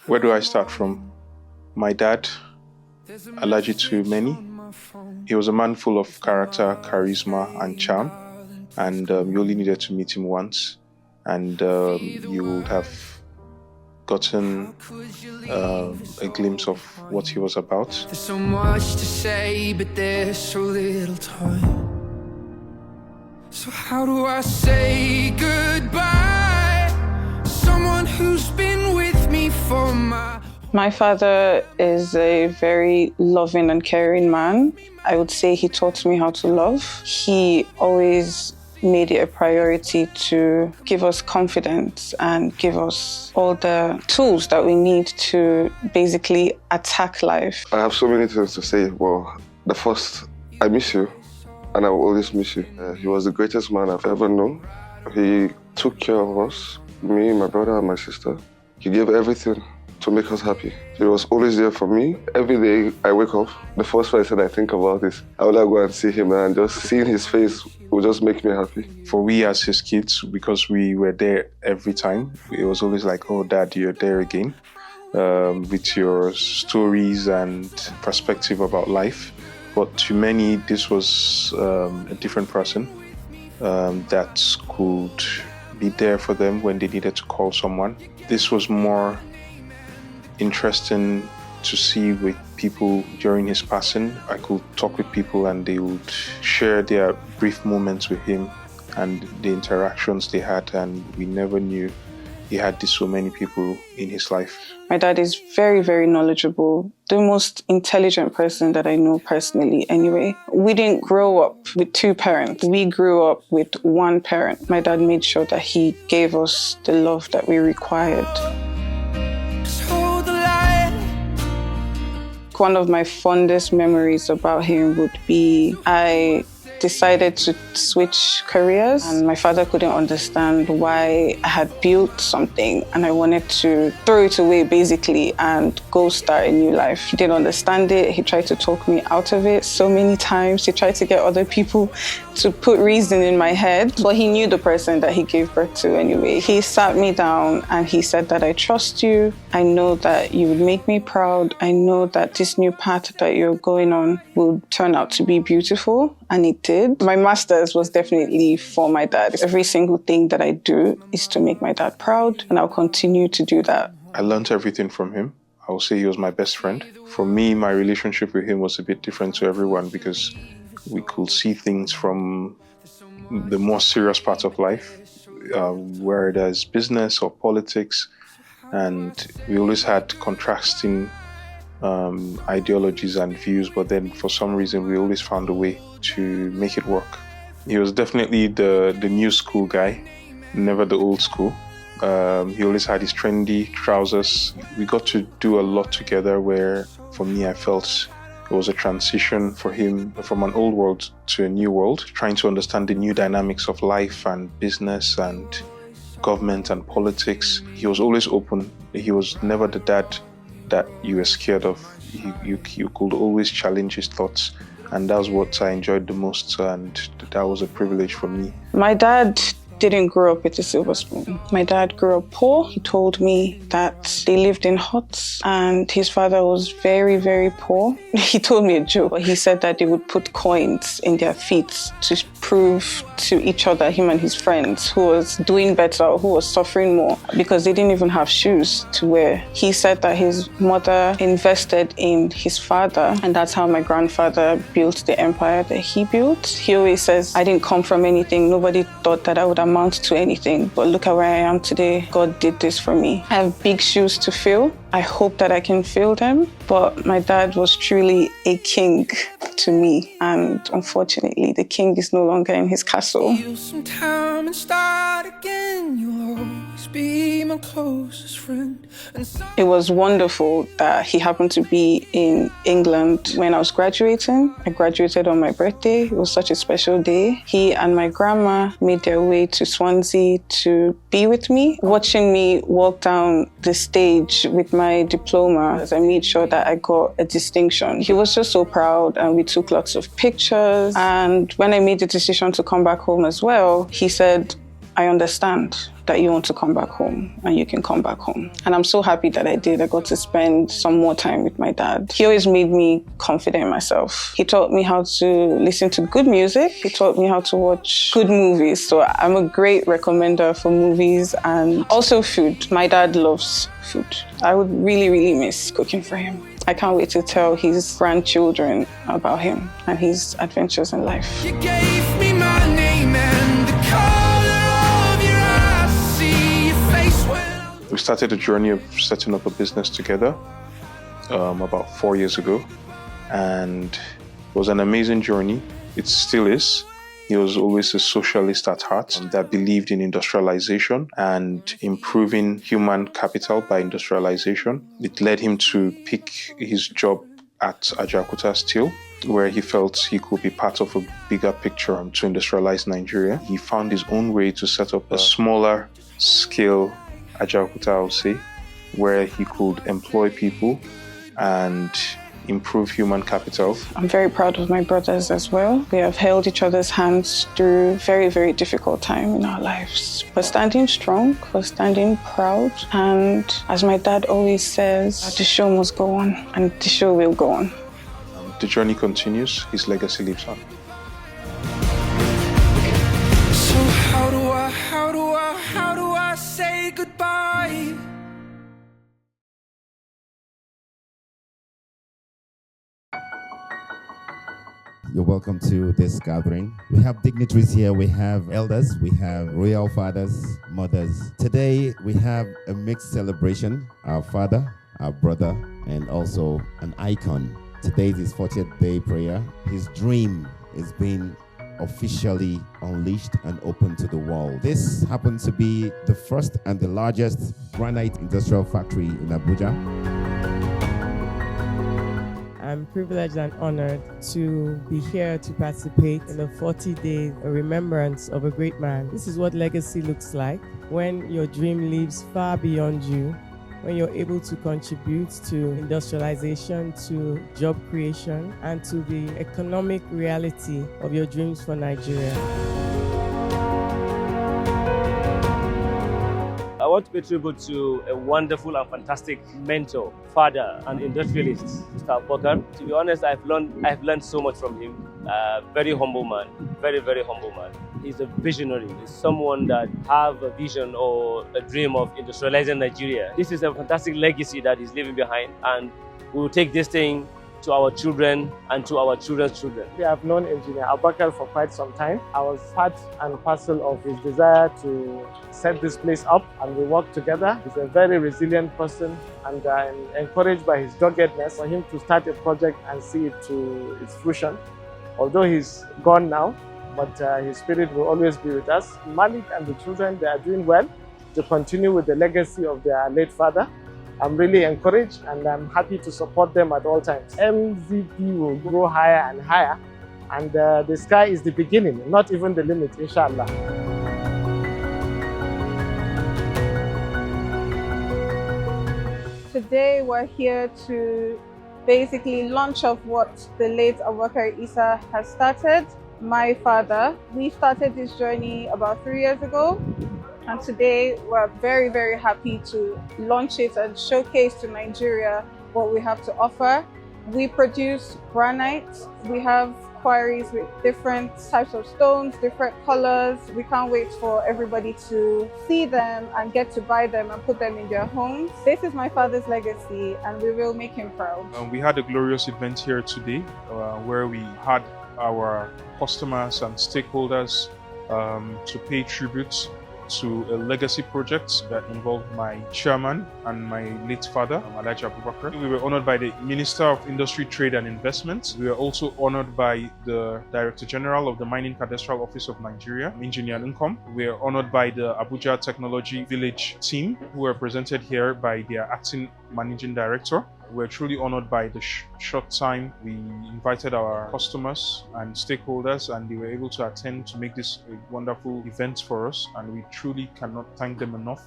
Where do I start from? My dad, Alhaji to many. He was a man full of character, charisma, and charm. And you only needed to meet him once, and you would have gotten a glimpse of what he was about. There's so much to say, but there's so little time. So how do I say goodbye? Someone who's been with me for My father is a very loving and caring man. I would say he taught me how to love. He always made it a priority to give us confidence and give us all the tools that we need to basically attack life. I have so many things to say. Well, the first, I miss you, and I will always miss you. He was the greatest man I've ever known. He took care of us, me, my brother, and my sister. He gave everything to make us happy. He was always there for me. Every day I wake up, the first person I think about is, I would like to go and see him, and just seeing his face will just make me happy. For we as his kids, because we were there every time, it was always like, oh, Dad, you're there again, with your stories and perspective about life. But to many, this was a different person that could be there for them when they needed to call someone. This was more interesting to see with people during his passing. I could talk with people and they would share their brief moments with him and the interactions they had, and we never knew he had so many people in his life. My dad is very, very knowledgeable, the most intelligent person that I know personally anyway. We didn't grow up with two parents. We grew up with one parent. My dad made sure that he gave us the love that we required. One of my fondest memories about him would be I decided to switch careers, and my father couldn't understand why I had built something and I wanted to throw it away basically and go start a new life. He didn't understand it. He tried to talk me out of it so many times. He tried to get other people to put reason in my head, but he knew the person that he gave birth to anyway. He sat me down and he said that I trust you. I know that you would make me proud. I know that this new path that you're going on will turn out to be beautiful, and it did. My master's was definitely for my dad. Every single thing that I do is to make my dad proud, and I'll continue to do that. I learned everything from him. I would say he was my best friend. For me, my relationship with him was a bit different to everyone because we could see things from the more serious parts of life, where there's business or politics, and we always had contrasting ideologies and views, but then for some reason we always found a way to make it work. He was definitely the new school guy, never the old school. He always had his trendy trousers. We got to do a lot together where, for me, I felt it was a transition for him from an old world to a new world, trying to understand the new dynamics of life and business and government and politics. He was always open. He was never the dad that you were scared of. You could always challenge his thoughts, and that was what I enjoyed the most, and that was a privilege for me. My dad didn't grow up with a silver spoon. My dad grew up poor. He told me that they lived in huts and his father was very, very poor. He told me a joke. He said that they would put coins in their feet to prove to each other, him and his friends, who was doing better or who was suffering more, because they didn't even have shoes to wear. He said that his mother invested in his father, and that's how my grandfather built the empire that he built. He always says, I didn't come from anything. Nobody thought that I would amount to anything, but look at where I am today. God did this for me. I have big shoes to fill. I hope that I can fill them, but my dad was truly a king to me, and unfortunately the king is no longer in his castle. some time and start again. You'll always be my closest friend. It was wonderful that he happened to be in England when I was graduating. I graduated on my birthday. It was such a special day. He and my grandma made their way to Swansea to be with me. Watching me walk down the stage with my diploma, I made sure that I got a distinction. He was just so proud, and we took lots of pictures. And when I made the decision to come back home as well, he said, I understand that you want to come back home and you can come back home. And I'm so happy that I did. I got to spend some more time with my dad. He always made me confident in myself. He taught me how to listen to good music. He taught me how to watch good movies. So I'm a great recommender for movies and also food. My dad loves food. I would really, really miss cooking for him. I can't wait to tell his grandchildren about him and his adventures in life. You gave me my name and the color of your eyes. See your face when We started a journey of setting up a business together about 4 years ago, and it was an amazing journey. It still is. He was always a socialist at heart that believed in industrialization and improving human capital by industrialization. It led him to pick his job at Ajaokuta Steel, where he felt he could be part of a bigger picture to industrialize Nigeria. He found his own way to set up a smaller scale Ajaokuta, I would say, where he could employ people and improve human capital. I'm very proud of my brothers as well. We have held each other's hands through very, very difficult time in our lives. We're standing strong, we're standing proud, and as my dad always says, the show must go on, and the show will go on. The journey continues, his legacy lives on. So how do I say goodbye? You're welcome to this gathering. We have dignitaries here, we have elders, we have royal fathers, mothers. Today we have a mixed celebration. Our father, our brother, and also an icon. Today is his 40th day prayer. His dream is being officially unleashed and open to the world. This happens to be the first and the largest granite industrial factory in Abuja. I'm privileged and honored to be here to participate in a 40-day remembrance of a great man. This is what legacy looks like when your dream lives far beyond you, when you're able to contribute to industrialization, to job creation, and to the economic reality of your dreams for Nigeria. I want to pay tribute to a wonderful and fantastic mentor, father, and industrialist, Mr. Abubakar. To be honest, I've learned so much from him. Very humble man, very, very humble man. He's a visionary. He's someone that have a vision or a dream of industrializing Nigeria. This is a fantastic legacy that he's leaving behind, and we will take this thing to our children and to our children's children. We have known Engineer Abubakar for quite some time. I was part and parcel of his desire to set this place up, and we worked together. He's a very resilient person, and I'm encouraged by his doggedness for him to start a project and see it to its fruition. Although he's gone now, but his spirit will always be with us. Malik and the children, they are doing well to continue with the legacy of their late father. I'm really encouraged and I'm happy to support them at all times. MVP will grow higher and higher, and the sky is the beginning, not even the limit, inshallah. Today we're here to basically launch off what the late Abubakar Isa has started. My father, we started this journey about 3 years ago. And today we're very, very happy to launch it and showcase to Nigeria what we have to offer. We produce granite. We have quarries with different types of stones, different colors. We can't wait for everybody to see them and get to buy them and put them in their homes. This is my father's legacy, and we will make him proud. We had a glorious event here today where we had our customers and stakeholders to pay tribute to a legacy project that involved my chairman and my late father, Alhaji Abubakar. We were honored by the Minister of Industry, Trade and Investment. We were also honored by the Director General of the Mining Cadastral Office of Nigeria, Engineer Nkom. We were honored by the Abuja Technology Village team, who were presented here by their acting managing director. We're truly honored by the short time we invited our customers and stakeholders, and they were able to attend to make this a wonderful event for us, and we truly cannot thank them enough.